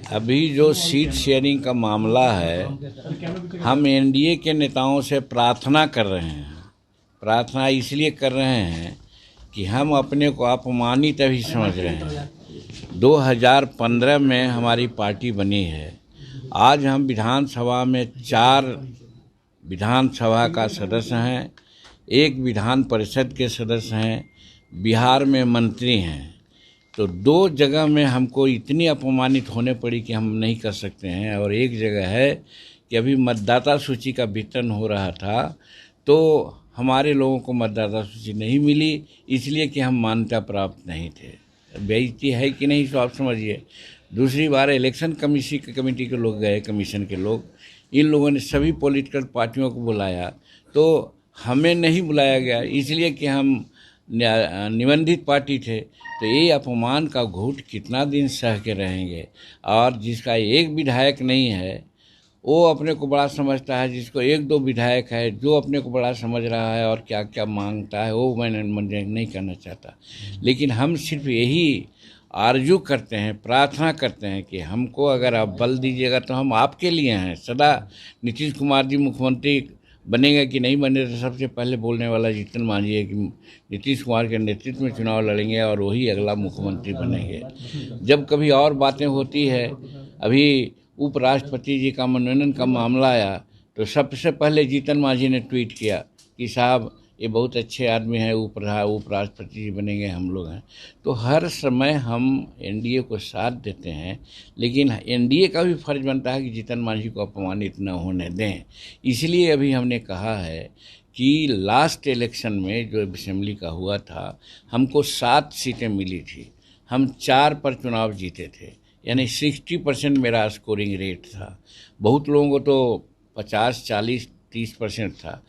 अभी जो seat sharing का मामला है, हम एनडीए के नेताओं से प्रार्थना कर रहे हैं। प्रार्थना इसलिए कर रहे हैं कि हम अपने को अपमानित अभी समझ रहे हैं। 2015 में हमारी पार्टी बनी है। आज हम विधानसभा में 4 विधानसभा का सदस्य हैं, 1 विधान परिषद के सदस्य हैं, बिहार में मंत्री हैं। तो 2 जगह में हमको इतनी अपमानित होने पड़ी कि हम नहीं कर सकते हैं। और एक जगह है कि अभी मतदाता सूची का वितरण हो रहा था, तो हमारे लोगों को मतदाता सूची नहीं मिली, इसलिए कि हम मान्यता प्राप्त नहीं थे। बेइज्जती है कि नहीं, तो आप समझिए। दूसरी बार इलेक्शन कमेटी के लोग गए, कमीशन के लोग, इन लोगों ने सभी पॉलिटिकल पार्टियों को बुलाया, तो हमें नहीं बुलाया गया, इसलिए कि हम निबंधित पार्टी थे। तो ये अपमान का घूंट कितना दिन सह के रहेंगे। और जिसका एक विधायक नहीं है वो अपने को बड़ा समझता है, जिसको 1-2 विधायक है जो अपने को बड़ा समझ रहा है और क्या क्या मांगता है वो मैंने नहीं करना चाहता। लेकिन हम सिर्फ यही आरजू करते हैं, प्रार्थना करते हैं कि हमको अगर आप बल दीजिएगा तो हम आपके लिए हैं सदा। नीतीश कुमार जी मुख्यमंत्री बनेगा कि नहीं बने, तो सबसे पहले बोलने वाला जीतन मांझी है कि नीतीश कुमार के नेतृत्व में चुनाव लड़ेंगे और वही अगला मुख्यमंत्री बनेंगे। जब कभी और बातें होती है, अभी उपराष्ट्रपति जी का मनोनयन का मामला आया तो सबसे पहले जीतन मांझी ने ट्वीट किया कि साहब ये बहुत अच्छे आदमी हैं, उपराष्ट्रपति जी बनेंगे, हम लोग हैं। तो हर समय हम एनडीए को साथ देते हैं, लेकिन एनडीए का भी फर्ज बनता है कि जीतन मांझी को अपमानित न होने दें। इसलिए अभी हमने कहा है कि लास्ट इलेक्शन में जो असेंबली का हुआ था, हमको 7 सीटें मिली थी, हम 4 पर चुनाव जीते थे, यानी 60% मेरा स्कोरिंग रेट था। बहुत लोगों को तो 50, 40, 30% था।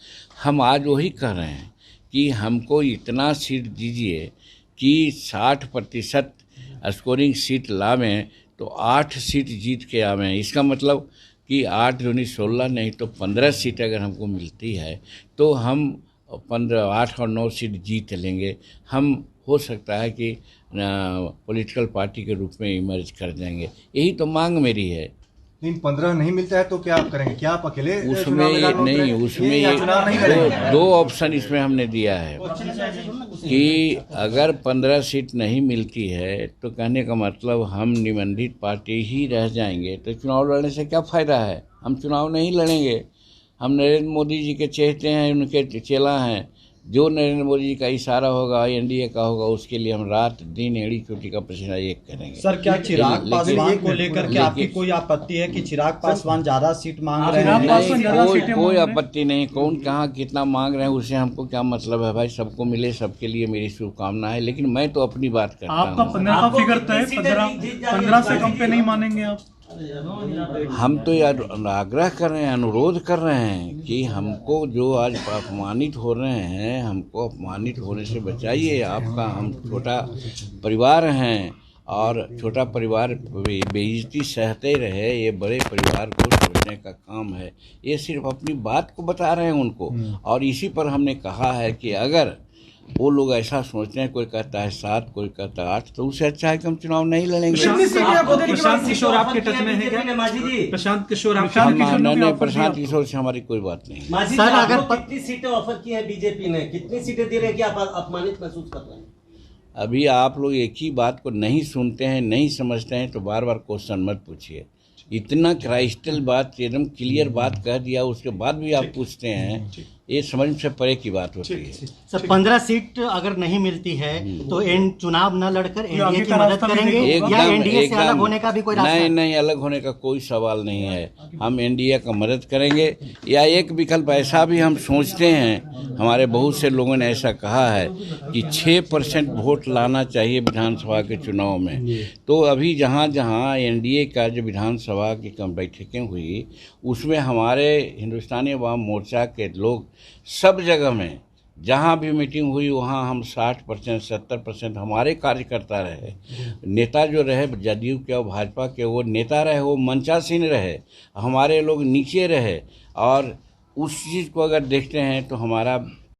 हम आज वही कह रहे हैं कि हमको इतना सीट दीजिए कि 60% स्कोरिंग सीट लावें, तो 8 सीट जीत के आवें। इसका मतलब कि 8 दूनी 16 नहीं तो 15 सीट अगर हमको मिलती है तो हम 8 और 9 सीट जीत लेंगे। हम हो सकता है कि पॉलिटिकल पार्टी के रूप में इमर्ज कर जाएंगे। यही तो मांग मेरी है। लेकिन 15 नहीं मिलता है तो क्या आप करेंगे? क्या आप अकेले उसमें दो ऑप्शन इसमें हमने दिया है कि अगर 15 सीट नहीं मिलती है तो कहने का मतलब हम निबंधित पार्टी ही रह जाएंगे, तो चुनाव लड़ने से क्या फ़ायदा है। हम चुनाव नहीं लड़ेंगे। हम नरेंद्र मोदी जी के चहेते हैं, उनके चेला हैं। जो नरेंद्र मोदी जी का इशारा होगा, एनडीए का होगा, उसके लिए हम रात दिन एड़ी चोटी का पसीना एक करेंगे। सर, क्या चिराग पासवान को लेकर के आपकी कोई आपत्ति है कि चिराग पासवान ज्यादा सीट मांग रहे हैं? कोई आपत्ति नहीं। कौन कहाँ कितना मांग रहे हैं उससे हमको क्या मतलब है भाई। सबको मिले, सबके लिए मेरी शुभकामना है। लेकिन मैं तो अपनी बात करता हूँ। आपका 15 का फिगर तय, 15 से कम पे नहीं मानेंगे आप? हम तो यार आग्रह कर रहे हैं, अनुरोध कर रहे हैं कि हमको जो आज अपमानित हो रहे हैं, हमको अपमानित होने से बचाइए। आपका हम छोटा परिवार हैं और छोटा परिवार बेइज्जती सहते रहे, ये बड़े परिवार को छोड़ने का काम है। ये सिर्फ अपनी बात को बता रहे हैं उनको। और इसी पर हमने कहा है कि अगर वो लोग ऐसा सोचते हैं, कोई कहता है 7, कोई कहता है 8, तो उससे अच्छा है कि हम चुनाव नहीं लड़ेंगे। प्रशांत किशोर आपके टच में है क्या? प्रशांत किशोर प्रशांत किशोर से हमारी कोई बात नहीं। सर, अगर कितनी सीटें ऑफर की है बीजेपी ने, कितनी सीटें दे रहे हैं कि आप अपमानित महसूस कर रहे हैं? अभी आप लोग एक ही बात को नहीं सुनते हैं, नहीं समझते हैं, तो बार बार क्वेश्चन मत पूछिए। इतना क्राइस्टल बात, एकदम क्लियर बात कह दिया, उसके बाद भी आप पूछते हैं, ये समझ से परे की बात होती है। सर, 15 सीट अगर नहीं मिलती है तो चुनाव न लड़कर एनडीए की मदद करेंगे या एनडीए से अलग होने का भी कोई रास्ता? नहीं, अलग होने का कोई सवाल नहीं है। हम एनडीए का मदद करेंगे, या एक विकल्प ऐसा भी हम सोचते हैं, हमारे बहुत से लोगों ने ऐसा कहा है कि 6% वोट लाना चाहिए विधानसभा के चुनाव में। तो अभी जहाँ जहाँ एनडीए का जो विधानसभा की बैठकें हुई, उसमें हमारे हिंदुस्तानी अवाम मोर्चा के लोग सब जगह में जहाँ भी मीटिंग हुई वहाँ हम 60%, 70% हमारे कार्यकर्ता रहे। नेता जो रहे जदयू के और भाजपा के, वो नेता रहे, वो मंचासीन रहे, हमारे लोग नीचे रहे। और उस चीज़ को अगर देखते हैं तो हमारा